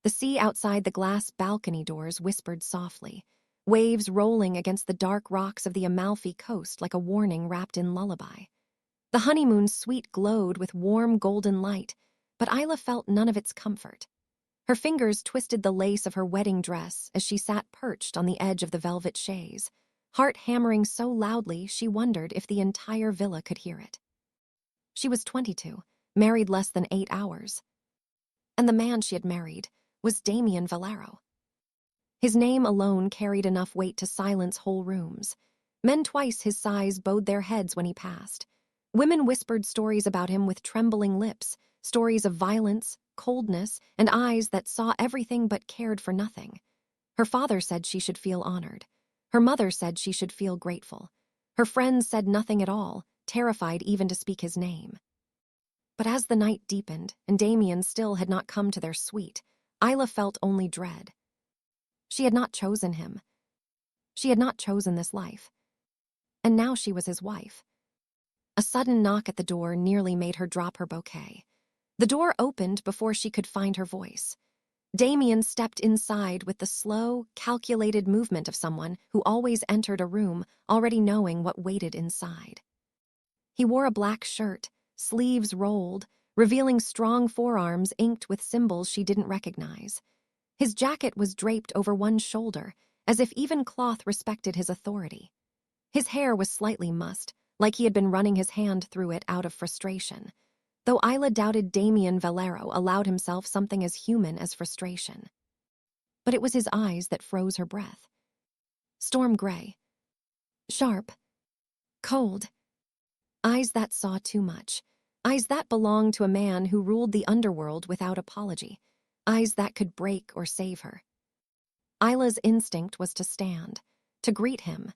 The sea outside the glass balcony doors whispered softly, waves rolling against the dark rocks of the Amalfi coast like a warning wrapped in lullaby. The honeymoon's suite glowed with warm golden light, but Ayla felt none of its comfort. Her fingers twisted the lace of her wedding dress as she sat perched on the edge of the velvet chaise, heart hammering so loudly she wondered if the entire villa could hear it. She was 22, married less than 8 hours. And the man she had married was Damian Valero. His name alone carried enough weight to silence whole rooms. Men twice his size bowed their heads when he passed. Women whispered stories about him with trembling lips, stories of violence, coldness, and eyes that saw everything but cared for nothing. Her father said she should feel honored. Her mother said she should feel grateful. Her friends said nothing at all, terrified even to speak his name. But as the night deepened and Damian still had not come to their suite, Ayla felt only dread. She had not chosen him. She had not chosen this life. And now she was his wife. A sudden knock at the door nearly made her drop her bouquet. The door opened before she could find her voice. Damian stepped inside with the slow, calculated movement of someone who always entered a room already knowing what waited inside. He wore a black shirt, sleeves rolled, revealing strong forearms inked with symbols she didn't recognize. His jacket was draped over one shoulder, as if even cloth respected his authority. His hair was slightly mussed, like he had been running his hand through it out of frustration, though Ayla doubted Damian Valero allowed himself something as human as frustration. But it was his eyes that froze her breath. Storm gray. Sharp. Cold. Eyes that saw too much. Eyes that belonged to a man who ruled the underworld without apology. Eyes that could break or save her. Ayla's instinct was to stand, to greet him,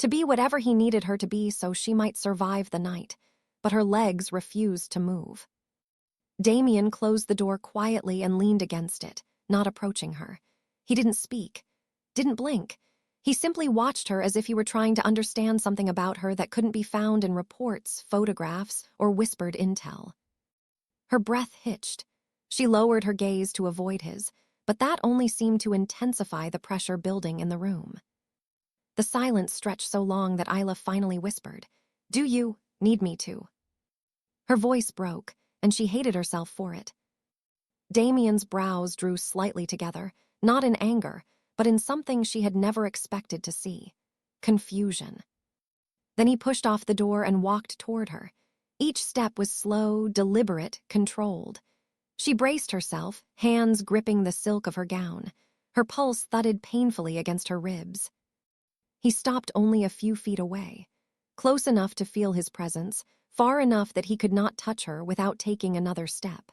to be whatever he needed her to be so she might survive the night, but her legs refused to move. Damian closed the door quietly and leaned against it, not approaching her. He didn't speak, didn't blink. He simply watched her as if he were trying to understand something about her that couldn't be found in reports, photographs, or whispered intel. Her breath hitched. She lowered her gaze to avoid his, but that only seemed to intensify the pressure building in the room. The silence stretched so long that Ayla finally whispered, "Do you need me to?" Her voice broke, and she hated herself for it. Damian's brows drew slightly together, not in anger, but in something she had never expected to see: confusion. Then he pushed off the door and walked toward her. Each step was slow, deliberate, controlled. She braced herself, hands gripping the silk of her gown. Her pulse thudded painfully against her ribs. He stopped only a few feet away, close enough to feel his presence, far enough that he could not touch her without taking another step.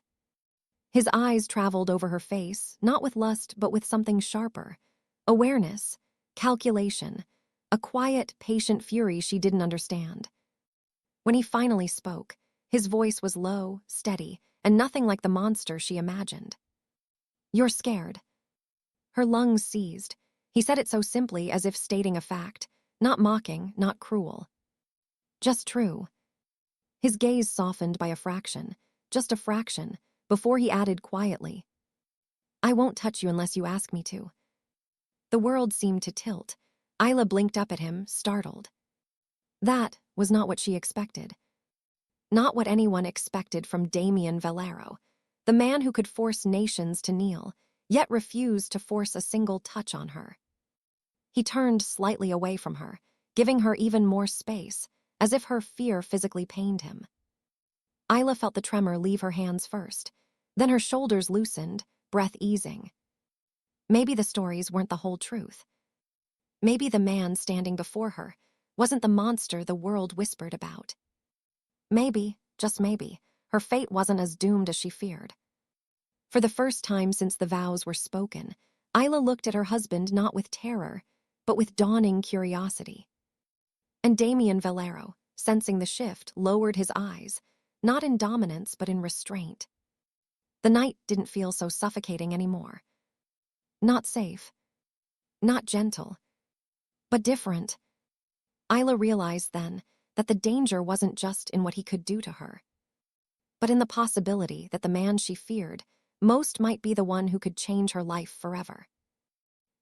His eyes traveled over her face, not with lust but with something sharper: awareness, calculation, a quiet, patient fury she didn't understand. When he finally spoke, his voice was low, steady, and nothing like the monster she imagined. "You're scared." Her lungs seized. He said it so simply, as if stating a fact, not mocking, not cruel. Just true. His gaze softened by a fraction, just a fraction, before he added quietly, "I won't touch you unless you ask me to." The world seemed to tilt. Ayla blinked up at him, startled. That was not what she expected. Not what anyone expected from Damian Valero, the man who could force nations to kneel, yet refused to force a single touch on her. He turned slightly away from her, giving her even more space, as if her fear physically pained him. Ayla felt the tremor leave her hands first. Then her shoulders loosened, breath easing. Maybe the stories weren't the whole truth. Maybe the man standing before her wasn't the monster the world whispered about. Maybe, just maybe, her fate wasn't as doomed as she feared. For the first time since the vows were spoken, Ayla looked at her husband not with terror, but with dawning curiosity. And Damian Valero, sensing the shift, lowered his eyes, not in dominance but in restraint. The night didn't feel so suffocating anymore. Not safe. Not gentle. But different. Ayla realized then that the danger wasn't just in what he could do to her, but in the possibility that the man she feared most might be the one who could change her life forever.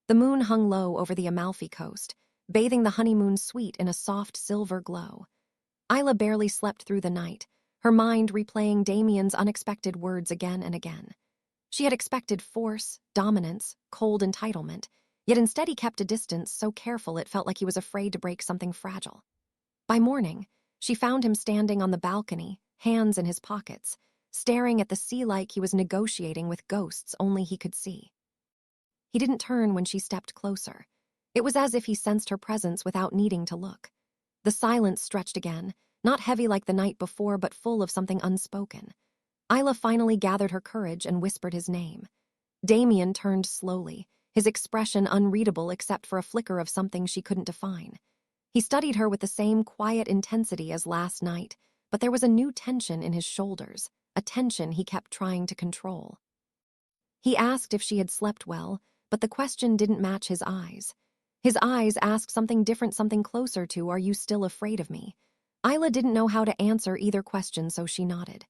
The moon hung low over the Amalfi coast, bathing the honeymoon suite in a soft silver glow. Ayla barely slept through the night, her mind replaying Damian's unexpected words again and again. She had expected force, dominance, cold entitlement, yet instead he kept a distance so careful it felt like he was afraid to break something fragile. By morning, she found him standing on the balcony, hands in his pockets, staring at the sea like he was negotiating with ghosts only he could see. He didn't turn when she stepped closer. It was as if he sensed her presence without needing to look. The silence stretched again, not heavy like the night before but full of something unspoken. Ayla finally gathered her courage and whispered his name. Damian turned slowly, his expression unreadable except for a flicker of something she couldn't define. He studied her with the same quiet intensity as last night, but there was a new tension in his shoulders, a tension he kept trying to control. He asked if she had slept well, but the question didn't match his eyes. His eyes asked something different, something closer to, "Are you still afraid of me?" Ayla didn't know how to answer either question, so she nodded.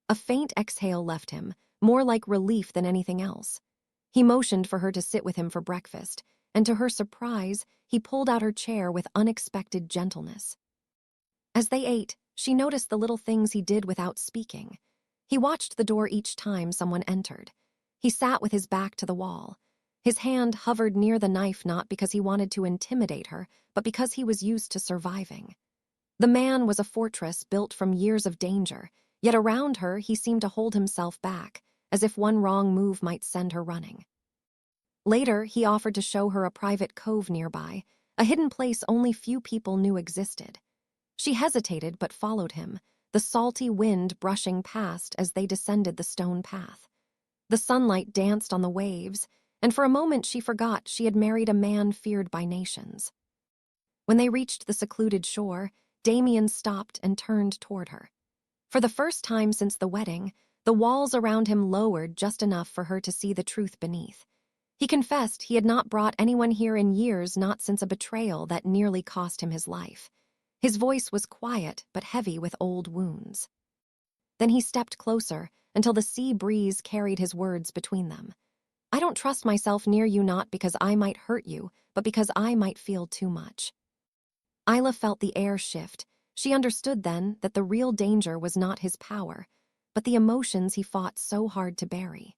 A faint exhale left him, more like relief than anything else. He motioned for her to sit with him for breakfast, and to her surprise, he pulled out her chair with unexpected gentleness. As they ate, she noticed the little things he did without speaking. He watched the door each time someone entered. He sat with his back to the wall. His hand hovered near the knife not because he wanted to intimidate her, but because he was used to surviving. The man was a fortress built from years of danger, yet around her he seemed to hold himself back, as if one wrong move might send her running. Later, he offered to show her a private cove nearby, a hidden place only few people knew existed. She hesitated but followed him, the salty wind brushing past as they descended the stone path. The sunlight danced on the waves, and for a moment she forgot she had married a man feared by nations. When they reached the secluded shore, Damian stopped and turned toward her. For the first time since the wedding, the walls around him lowered just enough for her to see the truth beneath. He confessed he had not brought anyone here in years, not since a betrayal that nearly cost him his life. His voice was quiet but heavy with old wounds. Then he stepped closer until the sea breeze carried his words between them. "I don't trust myself near you not because I might hurt you, but because I might feel too much." Ayla felt the air shift. She understood then that the real danger was not his power, but the emotions he fought so hard to bury.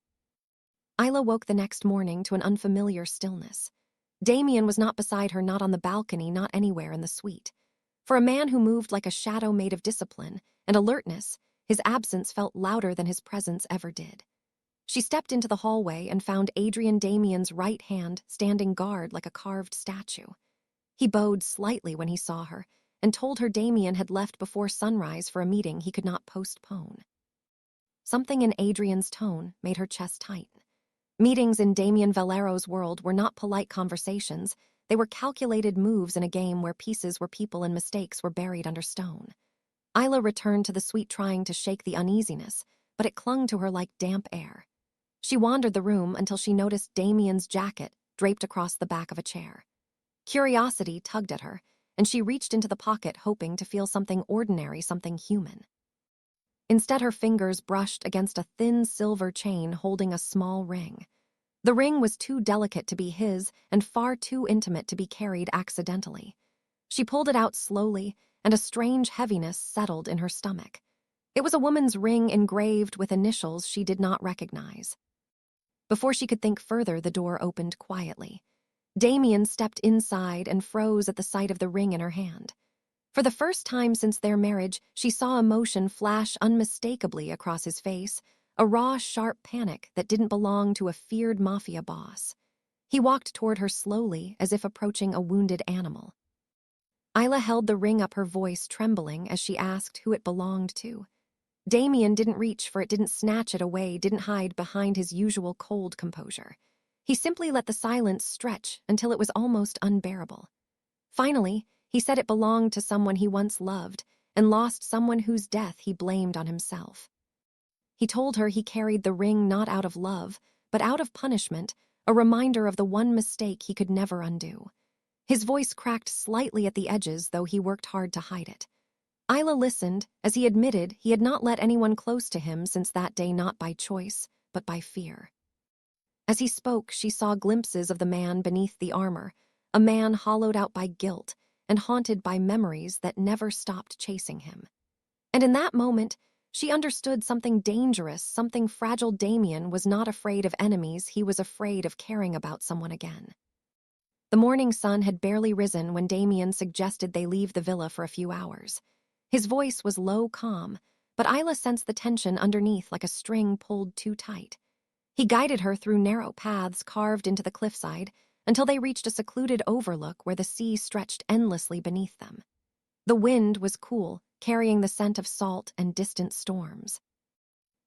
Ayla woke the next morning to an unfamiliar stillness. Damian was not beside her, not on the balcony, not anywhere in the suite. For a man who moved like a shadow made of discipline and alertness, his absence felt louder than his presence ever did. She stepped into the hallway and found Adrian Damian's right hand standing guard like a carved statue. He bowed slightly when he saw her and told her Damian had left before sunrise for a meeting he could not postpone. Something in Adrian's tone made her chest tighten. Meetings in Damian Valero's world were not polite conversations, they were calculated moves in a game where pieces were people and mistakes were buried under stone. Ayla returned to the suite trying to shake the uneasiness, but it clung to her like damp air. She wandered the room until she noticed Damian's jacket draped across the back of a chair. Curiosity tugged at her, and she reached into the pocket hoping to feel something ordinary, something human. Instead, her fingers brushed against a thin silver chain holding a small ring. The ring was too delicate to be his and far too intimate to be carried accidentally. She pulled it out slowly, and a strange heaviness settled in her stomach. It was a woman's ring engraved with initials she did not recognize. Before she could think further, the door opened quietly. Damian stepped inside and froze at the sight of the ring in her hand. For the first time since their marriage, she saw emotion flash unmistakably across his face, a raw, sharp panic that didn't belong to a feared mafia boss. He walked toward her slowly, as if approaching a wounded animal. Ayla held the ring up, her voice trembling as she asked who it belonged to. Damian didn't reach for it, didn't snatch it away, didn't hide behind his usual cold composure. He simply let the silence stretch until it was almost unbearable. Finally, he said it belonged to someone he once loved and lost, someone whose death he blamed on himself. He told her he carried the ring not out of love, but out of punishment, a reminder of the one mistake he could never undo. His voice cracked slightly at the edges, though he worked hard to hide it. Ayla listened as he admitted he had not let anyone close to him since that day, not by choice, but by fear. As he spoke, she saw glimpses of the man beneath the armor, a man hollowed out by guilt and haunted by memories that never stopped chasing him. And in that moment, she understood something dangerous, something fragile. Damian was not afraid of enemies, he was afraid of caring about someone again. The morning sun had barely risen when Damian suggested they leave the villa for a few hours. His voice was low, calm, but Ayla sensed the tension underneath like a string pulled too tight. He guided her through narrow paths carved into the cliffside until they reached a secluded overlook where the sea stretched endlessly beneath them. The wind was cool, carrying the scent of salt and distant storms.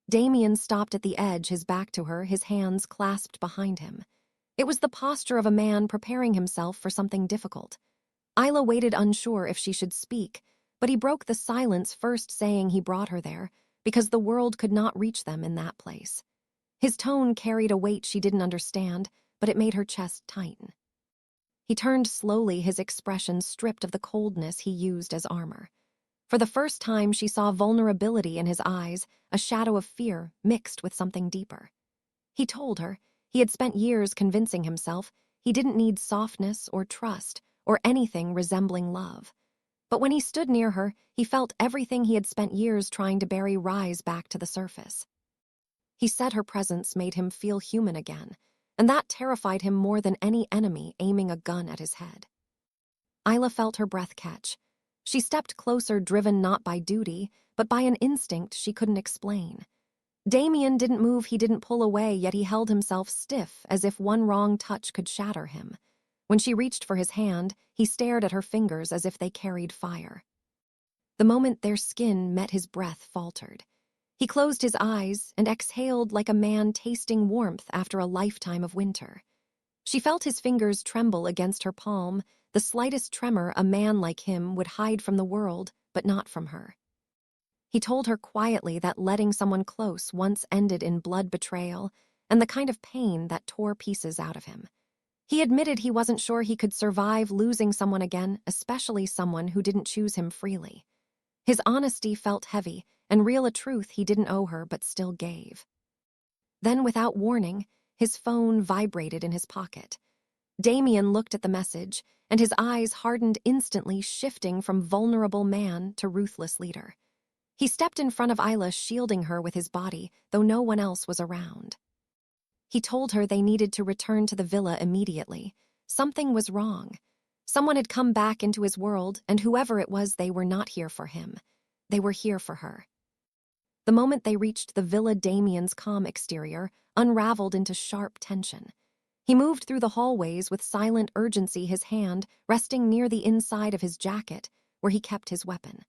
Damian stopped at the edge, his back to her, his hands clasped behind him. It was the posture of a man preparing himself for something difficult. Ayla waited, unsure if she should speak, but he broke the silence first, saying he brought her there because the world could not reach them in that place. His tone carried a weight she didn't understand, but it made her chest tighten. He turned slowly, his expression stripped of the coldness he used as armor. For the first time, she saw vulnerability in his eyes, a shadow of fear mixed with something deeper. He told her he had spent years convincing himself he didn't need softness or trust or anything resembling love. But when he stood near her, he felt everything he had spent years trying to bury rise back to the surface. He said her presence made him feel human again, and that terrified him more than any enemy aiming a gun at his head. Ayla felt her breath catch. She stepped closer, driven not by duty, but by an instinct she couldn't explain. Damian didn't move, he didn't pull away, yet he held himself stiff, as if one wrong touch could shatter him. When she reached for his hand, he stared at her fingers as if they carried fire. The moment their skin met, his breath faltered. He closed his eyes and exhaled like a man tasting warmth after a lifetime of winter. She felt his fingers tremble against her palm, the slightest tremor a man like him would hide from the world, but not from her. He told her quietly that letting someone close once ended in blood betrayal and the kind of pain that tore pieces out of him. He admitted he wasn't sure he could survive losing someone again, especially someone who didn't choose him freely. His honesty felt heavy and real, a truth he didn't owe her but still gave. Then, without warning, his phone vibrated in his pocket. Damian looked at the message, and his eyes hardened instantly, shifting from vulnerable man to ruthless leader. He stepped in front of Ayla, shielding her with his body, though no one else was around. He told her they needed to return to the villa immediately. Something was wrong. Someone had come back into his world, and whoever it was, they were not here for him. They were here for her. The moment they reached the villa, Damian's calm exterior unraveled into sharp tension. He moved through the hallways with silent urgency, his hand resting near the inside of his jacket, where he kept his weapon.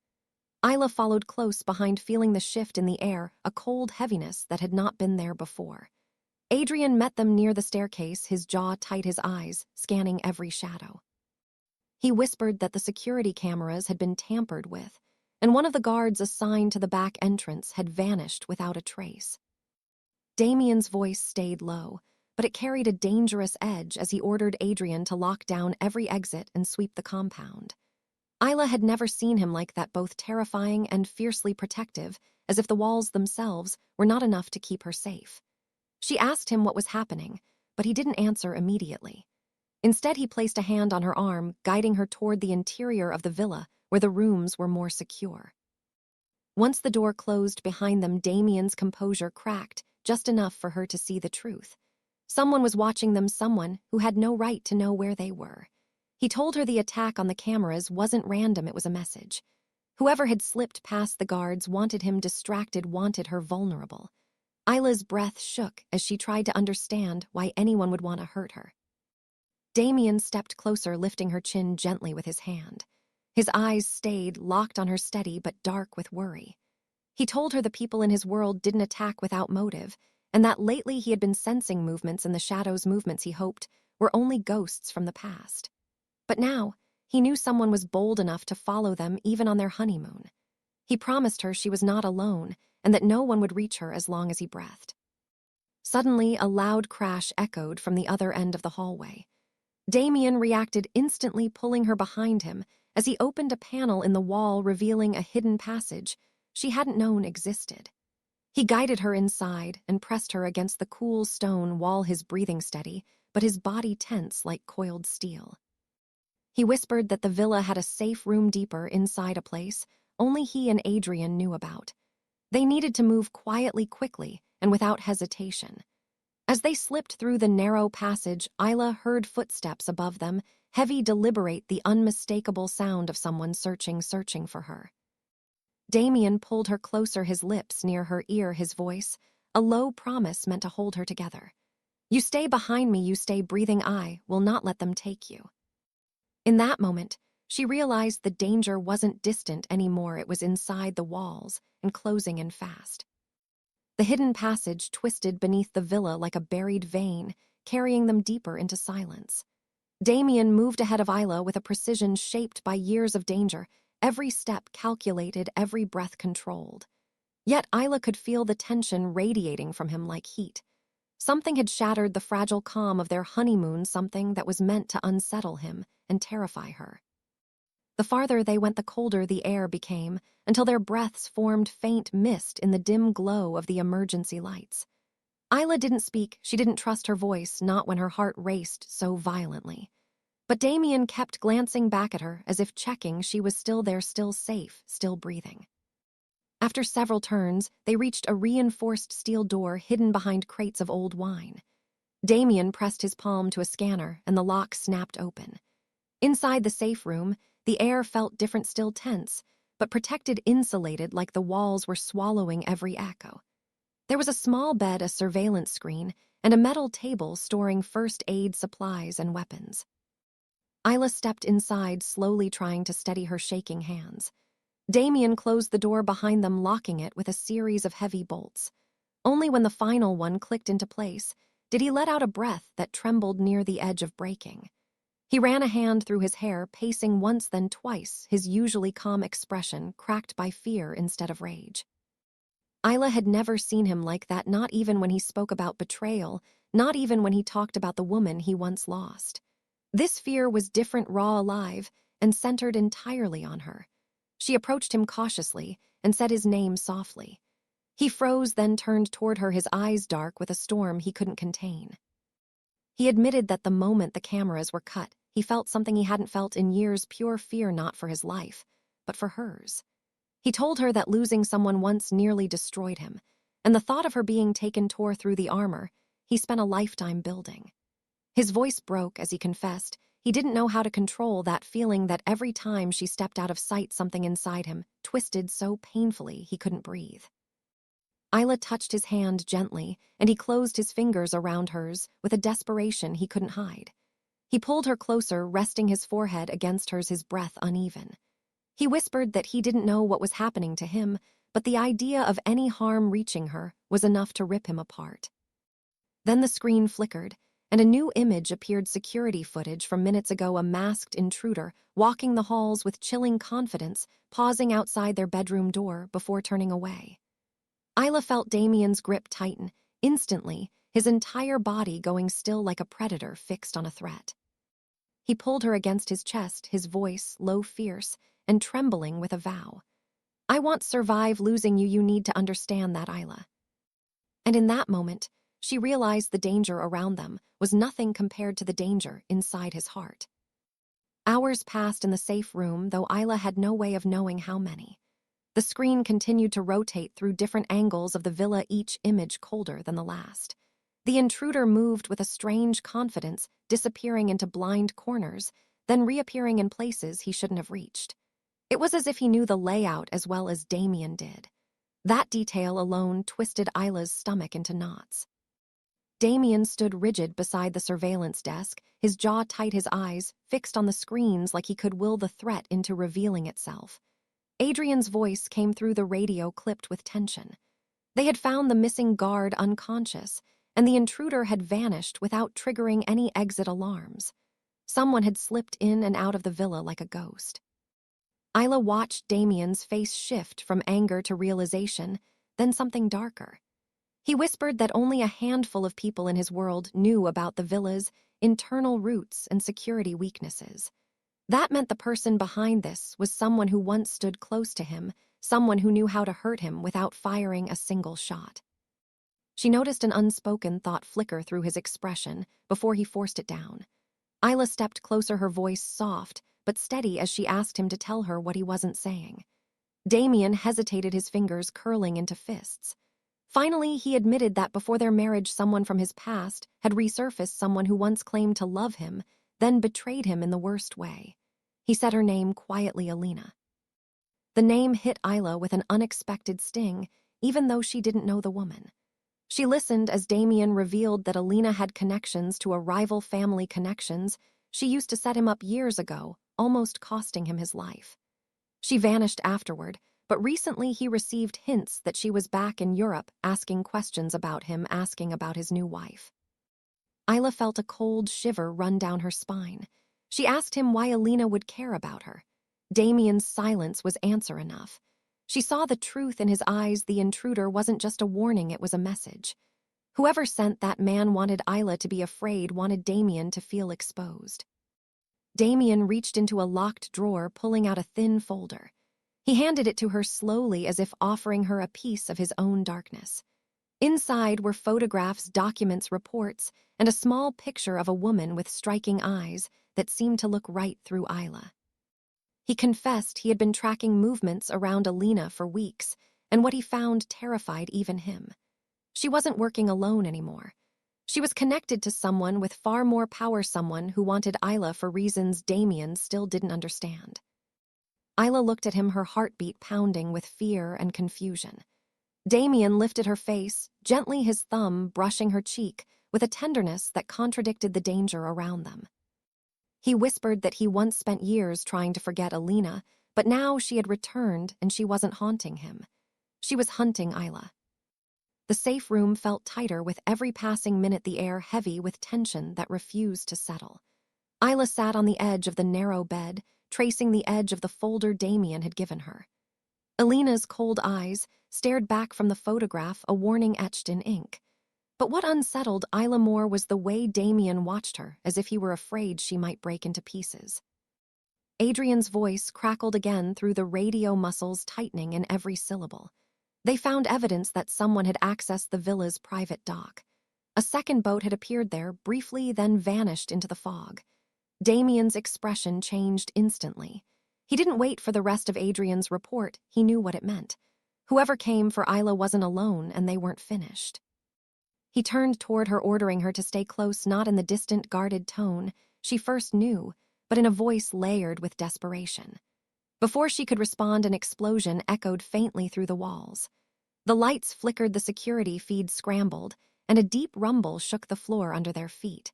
Ayla followed close behind, feeling the shift in the air, a cold heaviness that had not been there before. Adrian met them near the staircase, his jaw tight, his eyes scanning every shadow. He whispered that the security cameras had been tampered with, and one of the guards assigned to the back entrance had vanished without a trace. Damian's voice stayed low, but it carried a dangerous edge as he ordered Adrian to lock down every exit and sweep the compound. Ayla had never seen him like that, both terrifying and fiercely protective, as if the walls themselves were not enough to keep her safe. She asked him what was happening, but he didn't answer immediately. Instead, he placed a hand on her arm, guiding her toward the interior of the villa, where the rooms were more secure. Once the door closed behind them, Damian's composure cracked, just enough for her to see the truth. Someone was watching them, someone who had no right to know where they were. He told her the attack on the cameras wasn't random, it was a message. Whoever had slipped past the guards wanted him distracted, wanted her vulnerable. Ayla's breath shook as she tried to understand why anyone would want to hurt her. Damian stepped closer, lifting her chin gently with his hand. His eyes stayed locked on her, steady but dark with worry. He told her the people in his world didn't attack without motive, and that lately he had been sensing movements in the shadows, movements he hoped were only ghosts from the past. But now, he knew someone was bold enough to follow them even on their honeymoon. He promised her she was not alone, and that no one would reach her as long as he breathed. Suddenly, a loud crash echoed from the other end of the hallway. Damian reacted instantly, pulling her behind him as he opened a panel in the wall, revealing a hidden passage she hadn't known existed. He guided her inside and pressed her against the cool stone wall, his breathing steady, but his body tense like coiled steel. He whispered that the villa had a safe room deeper inside a place only he and Adrian knew about. They needed to move quickly, and without hesitation. As they slipped through the narrow passage, Ayla heard footsteps above them, heavy, deliberate, the unmistakable sound of someone searching for her. Damian pulled her closer, his lips near her ear, his voice, a low promise meant to hold her together. "You stay behind me, you stay breathing, I will not let them take you." In that moment, she realized the danger wasn't distant anymore, it was inside the walls and closing in fast. The hidden passage twisted beneath the villa like a buried vein, carrying them deeper into silence. Damian moved ahead of Ayla with a precision shaped by years of danger, every step calculated, every breath controlled. Yet Ayla could feel the tension radiating from him like heat. Something had shattered the fragile calm of their honeymoon, something that was meant to unsettle him and terrify her. The farther they went, the colder the air became, until their breaths formed faint mist in the dim glow of the emergency lights. Ayla didn't speak, she didn't trust her voice, not when her heart raced so violently. But Damian kept glancing back at her as if checking she was still there, still safe, still breathing. After several turns, they reached a reinforced steel door hidden behind crates of old wine. Damian pressed his palm to a scanner, and the lock snapped open. Inside the safe room, the air felt different, still tense, but protected, insulated, like the walls were swallowing every echo. There was a small bed, a surveillance screen, and a metal table storing first aid supplies and weapons. Ayla stepped inside, slowly trying to steady her shaking hands. Damian closed the door behind them, locking it with a series of heavy bolts. Only when the final one clicked into place did he let out a breath that trembled near the edge of breaking. He ran a hand through his hair, pacing once then twice, his usually calm expression cracked by fear instead of rage. Ayla had never seen him like that, not even when he spoke about betrayal, not even when he talked about the woman he once lost. This fear was different, raw, alive, and centered entirely on her. She approached him cautiously and said his name softly. He froze, then turned toward her, his eyes dark with a storm he couldn't contain. He admitted that the moment the cameras were cut, he felt something he hadn't felt in years, pure fear, not for his life, but for hers. He told her that losing someone once nearly destroyed him, and the thought of her being taken tore through the armor he spent a lifetime building. His voice broke as he confessed he didn't know how to control that feeling, that every time she stepped out of sight something inside him twisted so painfully he couldn't breathe. Ayla touched his hand gently, and he closed his fingers around hers with a desperation he couldn't hide. He pulled her closer, resting his forehead against hers, his breath uneven. He whispered that he didn't know what was happening to him, but the idea of any harm reaching her was enough to rip him apart. Then the screen flickered, and a new image appeared, security footage from minutes ago, a masked intruder walking the halls with chilling confidence, pausing outside their bedroom door before turning away. Ayla felt Damian's grip tighten, instantly, his entire body going still like a predator fixed on a threat. He pulled her against his chest, his voice low, fierce, and trembling with a vow. "I won't survive losing you, you need to understand that, Ayla." And in that moment, she realized the danger around them was nothing compared to the danger inside his heart. Hours passed in the safe room, though Ayla had no way of knowing how many. The screen continued to rotate through different angles of the villa, each image colder than the last. The intruder moved with a strange confidence, disappearing into blind corners, then reappearing in places he shouldn't have reached. It was as if he knew the layout as well as Damian did. That detail alone twisted Ayla's stomach into knots. Damian stood rigid beside the surveillance desk, his jaw tight, his eyes fixed on the screens like he could will the threat into revealing itself. Adrian's voice came through the radio, clipped with tension. They had found the missing guard unconscious, and the intruder had vanished without triggering any exit alarms. Someone had slipped in and out of the villa like a ghost. Ayla watched Damian's face shift from anger to realization, then something darker. He whispered that only a handful of people in his world knew about the villa's internal roots and security weaknesses. That meant the person behind this was someone who once stood close to him, someone who knew how to hurt him without firing a single shot. She noticed an unspoken thought flicker through his expression before he forced it down. Ayla stepped closer, her voice soft but steady as she asked him to tell her what he wasn't saying. Damian hesitated, his fingers curling into fists. Finally, he admitted that before their marriage, someone from his past had resurfaced, someone who once claimed to love him, then betrayed him in the worst way. He said her name quietly, Alina. The name hit Ayla with an unexpected sting, even though she didn't know the woman. She listened as Damian revealed that Alina had connections to a rival family, connections she used to set him up years ago, almost costing him his life. She vanished afterward, but recently he received hints that she was back in Europe, asking questions about him, asking about his new wife. Ayla felt a cold shiver run down her spine. She asked him why Alina would care about her. Damian's silence was answer enough. She saw the truth in his eyes. The intruder wasn't just a warning, it was a message. Whoever sent that man wanted Ayla to be afraid, wanted Damian to feel exposed. Damian reached into a locked drawer, pulling out a thin folder. He handed it to her slowly, as if offering her a piece of his own darkness. Inside were photographs, documents, reports, and a small picture of a woman with striking eyes that seemed to look right through Ayla. He confessed he had been tracking movements around Alina for weeks, and what he found terrified even him. She wasn't working alone anymore. She was connected to someone with far more power, someone who wanted Ayla for reasons Damian still didn't understand. Ayla looked at him, her heartbeat pounding with fear and confusion. Damian lifted her face, gently, his thumb brushing her cheek with a tenderness that contradicted the danger around them. He whispered that he once spent years trying to forget Alina, but now she had returned and she wasn't haunting him. She was hunting Ayla. The safe room felt tighter with every passing minute, the air heavy with tension that refused to settle. Ayla sat on the edge of the narrow bed, tracing the edge of the folder Damian had given her. Alina's cold eyes stared back from the photograph, a warning etched in ink. But what unsettled Ayla more was the way Damian watched her, as if he were afraid she might break into pieces. Adrian's voice crackled again through the radio, muscles tightening in every syllable. They found evidence that someone had accessed the villa's private dock. A second boat had appeared there, briefly, then vanished into the fog. Damian's expression changed instantly. He didn't wait for the rest of Adrian's report, he knew what it meant. Whoever came for Ayla wasn't alone, and they weren't finished. He turned toward her, ordering her to stay close, not in the distant, guarded tone she first knew, but in a voice layered with desperation. Before she could respond, an explosion echoed faintly through the walls. The lights flickered, the security feed scrambled, and a deep rumble shook the floor under their feet.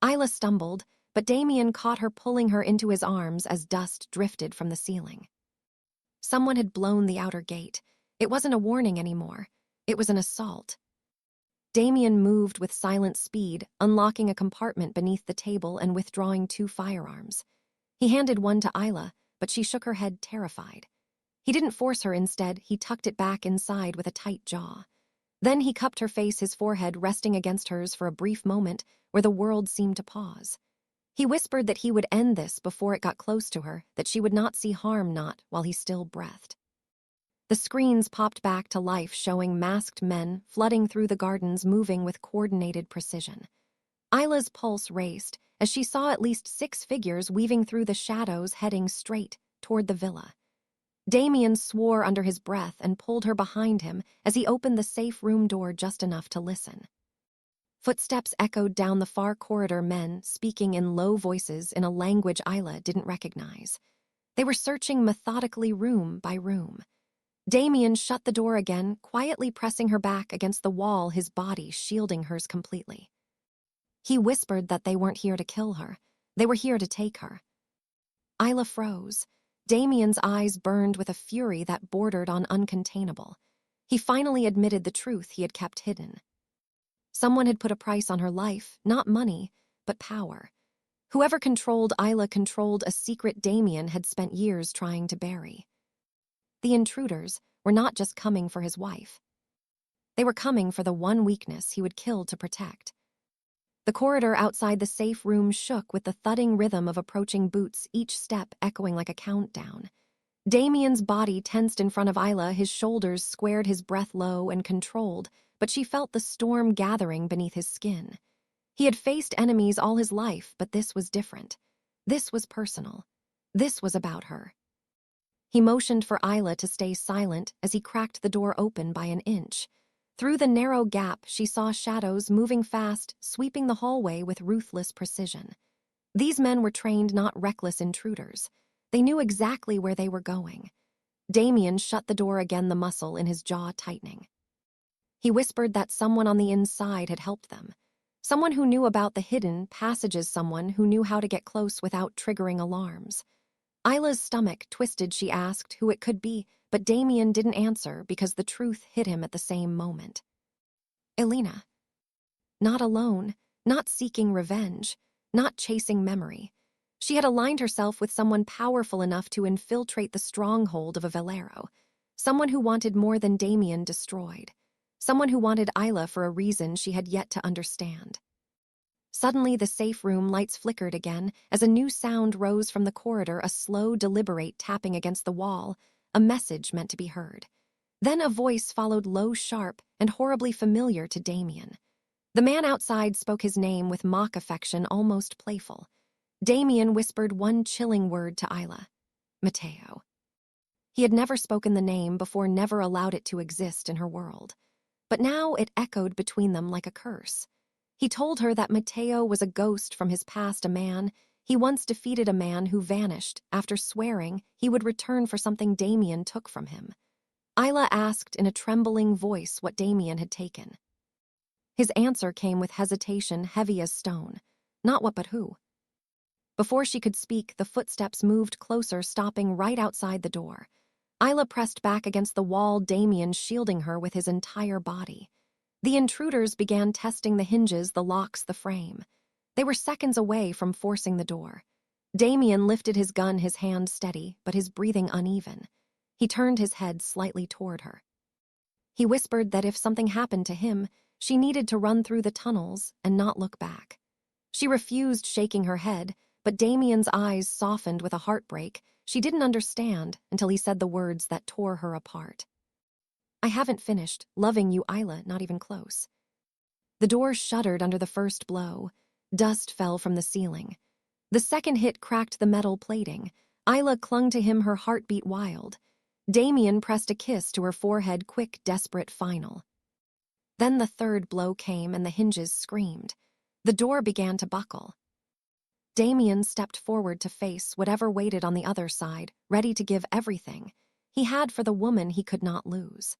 Ayla stumbled, but Damian caught her, pulling her into his arms as dust drifted from the ceiling. Someone had blown the outer gate. It wasn't a warning anymore. It was an assault. Damian moved with silent speed, unlocking a compartment beneath the table and withdrawing 2 firearms. He handed one to Ayla, but she shook her head, terrified. He didn't force her, instead, he tucked it back inside with a tight jaw. Then he cupped her face, his forehead resting against hers for a brief moment where the world seemed to pause. He whispered that he would end this before it got close to her, that she would not see harm, not while he still breathed. The screens popped back to life, showing masked men flooding through the gardens, moving with coordinated precision. Ayla's pulse raced as she saw at least 6 figures weaving through the shadows, heading straight toward the villa. Damian swore under his breath and pulled her behind him as he opened the safe room door just enough to listen. Footsteps echoed down the far corridor, men speaking in low voices in a language Ayla didn't recognize. They were searching methodically, room by room. Damian shut the door again, quietly pressing her back against the wall, his body shielding hers completely. He whispered that they weren't here to kill her. They were here to take her. Ayla froze. Damian's eyes burned with a fury that bordered on uncontainable. He finally admitted the truth he had kept hidden. Someone had put a price on her life, not money, but power. Whoever controlled Ayla controlled a secret Damian had spent years trying to bury. The intruders were not just coming for his wife. They were coming for the one weakness he would kill to protect. The corridor outside the safe room shook with the thudding rhythm of approaching boots, each step echoing like a countdown. Damian's body tensed in front of Ayla, his shoulders squared, his breath low and controlled, but she felt the storm gathering beneath his skin. He had faced enemies all his life, but this was different. This was personal. This was about her. He motioned for Ayla to stay silent as he cracked the door open by an inch. Through the narrow gap, she saw shadows moving fast, sweeping the hallway with ruthless precision. These men were trained, not reckless intruders. They knew exactly where they were going. Damian shut the door again, the muscle in his jaw tightening. He whispered that someone on the inside had helped them. Someone who knew about the hidden passages, someone who knew how to get close without triggering alarms. Ayla's stomach twisted. She asked who it could be, but Damian didn't answer because the truth hit him at the same moment. Elena. Not alone, not seeking revenge, not chasing memory. She had aligned herself with someone powerful enough to infiltrate the stronghold of a Valero, someone who wanted more than Damian destroyed, someone who wanted Ayla for a reason she had yet to understand. Suddenly, the safe room lights flickered again as a new sound rose from the corridor, a slow, deliberate tapping against the wall, a message meant to be heard. Then a voice followed, low, sharp, and horribly familiar to Damian. The man outside spoke his name with mock affection, almost playful. Damian whispered one chilling word to Ayla. Mateo. He had never spoken the name before, never allowed it to exist in her world. But now it echoed between them like a curse. He told her that Mateo was a ghost from his past, a man. He once defeated a man who vanished after swearing he would return for something Damian took from him. Ayla asked in a trembling voice what Damian had taken. His answer came with hesitation, heavy as stone. Not what, but who. Before she could speak, the footsteps moved closer, stopping right outside the door. Ayla pressed back against the wall, Damian shielding her with his entire body. The intruders began testing the hinges, the locks, the frame. They were seconds away from forcing the door. Damian lifted his gun, his hand steady, but his breathing uneven. He turned his head slightly toward her. He whispered that if something happened to him, she needed to run through the tunnels and not look back. She refused, shaking her head, but Damian's eyes softened with a heartbreak. She didn't understand until he said the words that tore her apart. I haven't finished loving you, Ayla, not even close. The door shuddered under the first blow. Dust fell from the ceiling. The second hit cracked the metal plating. Ayla clung to him, her heartbeat wild. Damian pressed a kiss to her forehead, quick, desperate, final. Then the third blow came and the hinges screamed. The door began to buckle. Damian stepped forward to face whatever waited on the other side, ready to give everything he had for the woman he could not lose.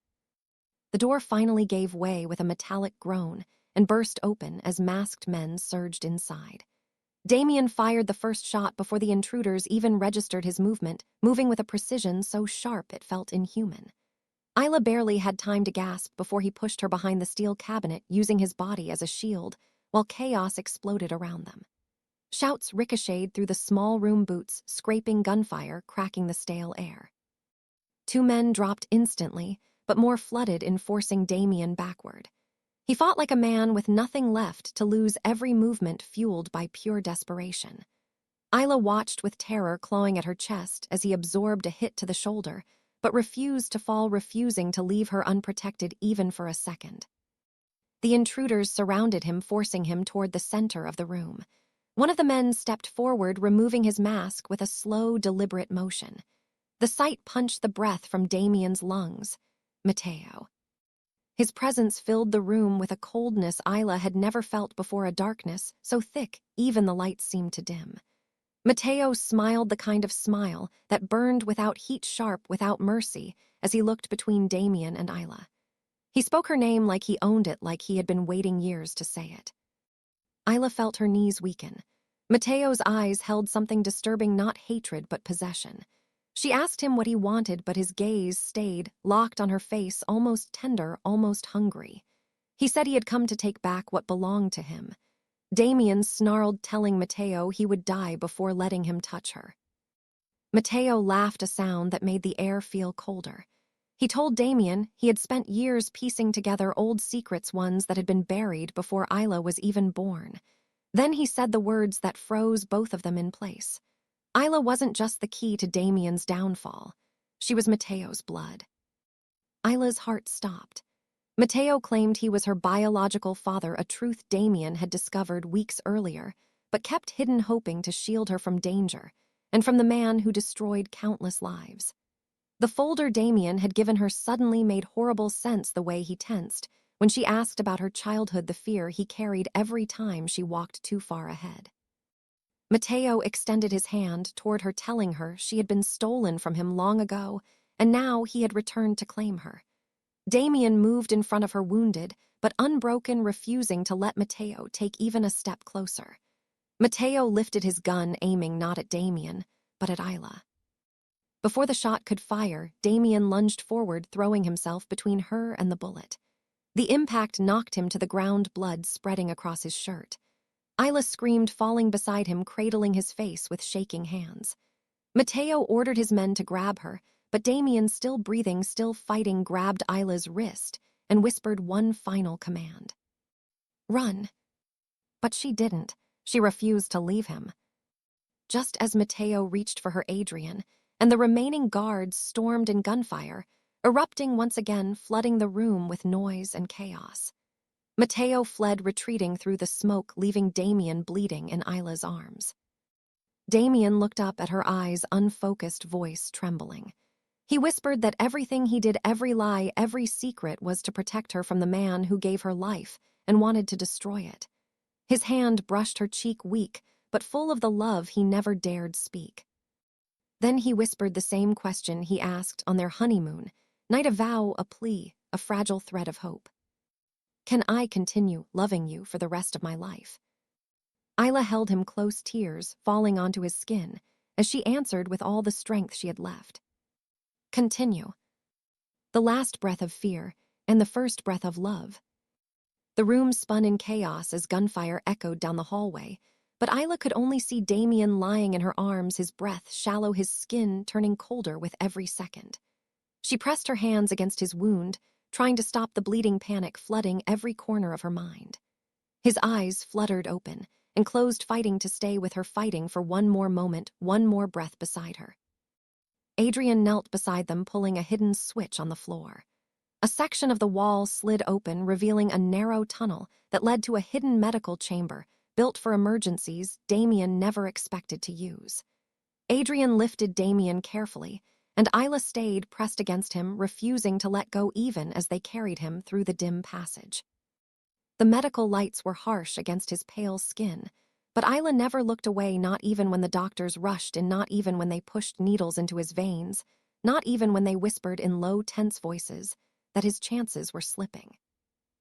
The door finally gave way with a metallic groan and burst open as masked men surged inside. Damian fired the first shot before the intruders even registered his movement, moving with a precision so sharp it felt inhuman. Ayla barely had time to gasp before he pushed her behind the steel cabinet, using his body as a shield, while chaos exploded around them. Shouts ricocheted through the small room, boots scraping, gunfire cracking the stale air. Two men dropped instantly, but more flooded in, forcing Damian backward. He fought like a man with nothing left to lose, every movement fueled by pure desperation. Ayla watched with terror clawing at her chest as he absorbed a hit to the shoulder, but refused to fall, refusing to leave her unprotected even for a second. The intruders surrounded him, forcing him toward the center of the room. One of the men stepped forward, removing his mask with a slow, deliberate motion. The sight punched the breath from Damian's lungs. Mateo. His presence filled the room with a coldness Ayla had never felt before, a darkness so thick even the lights seemed to dim. Mateo smiled, the kind of smile that burned without heat, sharp, without mercy, as he looked between Damian and Ayla. He spoke her name like he owned it, like he had been waiting years to say it. Ayla felt her knees weaken. Mateo's eyes held something disturbing, not hatred but possession. She asked him what he wanted, but his gaze stayed, locked on her face, almost tender, almost hungry. He said he had come to take back what belonged to him. Damian snarled, telling Mateo he would die before letting him touch her. Mateo laughed, a sound that made the air feel colder. He told Damian he had spent years piecing together old secrets, ones that had been buried before Ayla was even born. Then he said the words that froze both of them in place. Ayla wasn't just the key to Damian's downfall. She was Mateo's blood. Ayla's heart stopped. Mateo claimed he was her biological father, a truth Damian had discovered weeks earlier, but kept hidden, hoping to shield her from danger and from the man who destroyed countless lives. The folder Damian had given her suddenly made horrible sense, the way he tensed when she asked about her childhood, the fear he carried every time she walked too far ahead. Mateo extended his hand toward her, telling her she had been stolen from him long ago, and now he had returned to claim her. Damian moved in front of her, wounded but unbroken, refusing to let Mateo take even a step closer. Mateo lifted his gun, aiming not at Damian, but at Ayla. Before the shot could fire, Damian lunged forward, throwing himself between her and the bullet. The impact knocked him to the ground, blood spreading across his shirt. Ayla screamed, falling beside him, cradling his face with shaking hands. Mateo ordered his men to grab her, but Damian, still breathing, still fighting, grabbed Ayla's wrist and whispered one final command. "Run." But she didn't. She refused to leave him. Just as Mateo reached for her, Adrian and the remaining guards stormed in gunfire, erupting once again, flooding the room with noise and chaos. Mateo fled, retreating through the smoke, leaving Damian bleeding in Ayla's arms. Damian looked up at her, eyes unfocused, voice trembling. He whispered that everything he did, every lie, every secret, was to protect her from the man who gave her life and wanted to destroy it. His hand brushed her cheek, weak but full of the love he never dared speak. Then he whispered the same question he asked on their honeymoon night, a vow, a plea, a fragile thread of hope. "Can I continue loving you for the rest of my life?" Ayla held him close, tears falling onto his skin as she answered with all the strength she had left. "Continue." The last breath of fear and the first breath of love. The room spun in chaos as gunfire echoed down the hallway, but Ayla could only see Damian lying in her arms, his breath shallow, his skin turning colder with every second. She pressed her hands against his wound, trying to stop the bleeding, panic flooding every corner of her mind. His eyes fluttered open and closed, fighting to stay with her, fighting for one more moment, one more breath beside her. Adrian knelt beside them, pulling a hidden switch on the floor. A section of the wall slid open, revealing a narrow tunnel that led to a hidden medical chamber built for emergencies Damian never expected to use. Adrian lifted Damian carefully, and Ayla stayed pressed against him, refusing to let go even as they carried him through the dim passage. The medical lights were harsh against his pale skin, but Ayla never looked away, not even when the doctors rushed in, not even when they pushed needles into his veins, not even when they whispered in low, tense voices that his chances were slipping.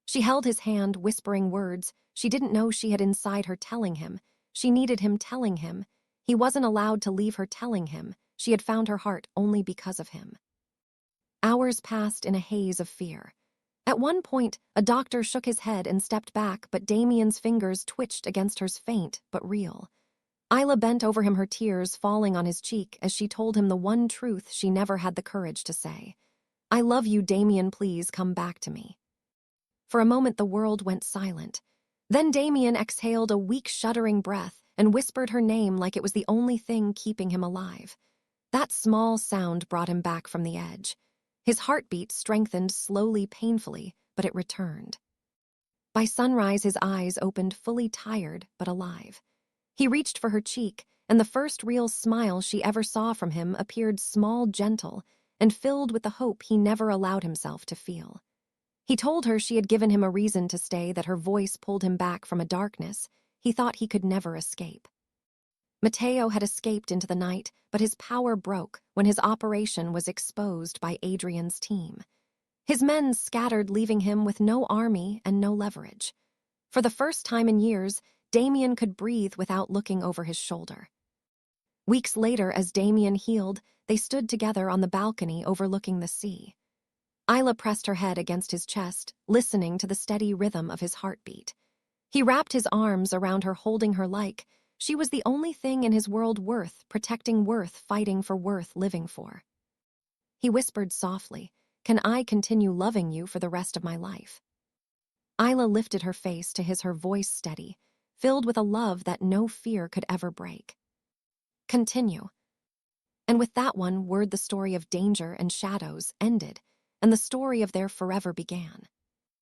She held his hand, whispering words she didn't know she had inside her, telling him she needed him, telling him he wasn't allowed to leave her, telling him she had found her heart only because of him. Hours passed in a haze of fear. At one point, a doctor shook his head and stepped back, but Damian's fingers twitched against hers, faint but real. Ayla bent over him, her tears falling on his cheek as she told him the one truth she never had the courage to say. "I love you, Damian, please come back to me." For a moment the world went silent. Then Damian exhaled a weak, shuddering breath and whispered her name like it was the only thing keeping him alive. That small sound brought him back from the edge. His heartbeat strengthened slowly, painfully, but it returned. By sunrise, his eyes opened, fully, tired but alive. He reached for her cheek, and the first real smile she ever saw from him appeared, small, gentle, and filled with the hope he never allowed himself to feel. He told her she had given him a reason to stay, that her voice pulled him back from a darkness he thought he could never escape. Mateo had escaped into the night, but his power broke when his operation was exposed by Adrian's team. His men scattered, leaving him with no army and no leverage. For the first time in years, Damian could breathe without looking over his shoulder. Weeks later, as Damian healed, they stood together on the balcony overlooking the sea. Ayla pressed her head against his chest, listening to the steady rhythm of his heartbeat. He wrapped his arms around her, holding her like she was the only thing in his world worth protecting, worth fighting for, worth living for. He whispered softly, "Can I continue loving you for the rest of my life?" Ayla lifted her face to his, her voice steady, filled with a love that no fear could ever break. "Continue." And with that one word, the story of danger and shadows ended, and the story of their forever began.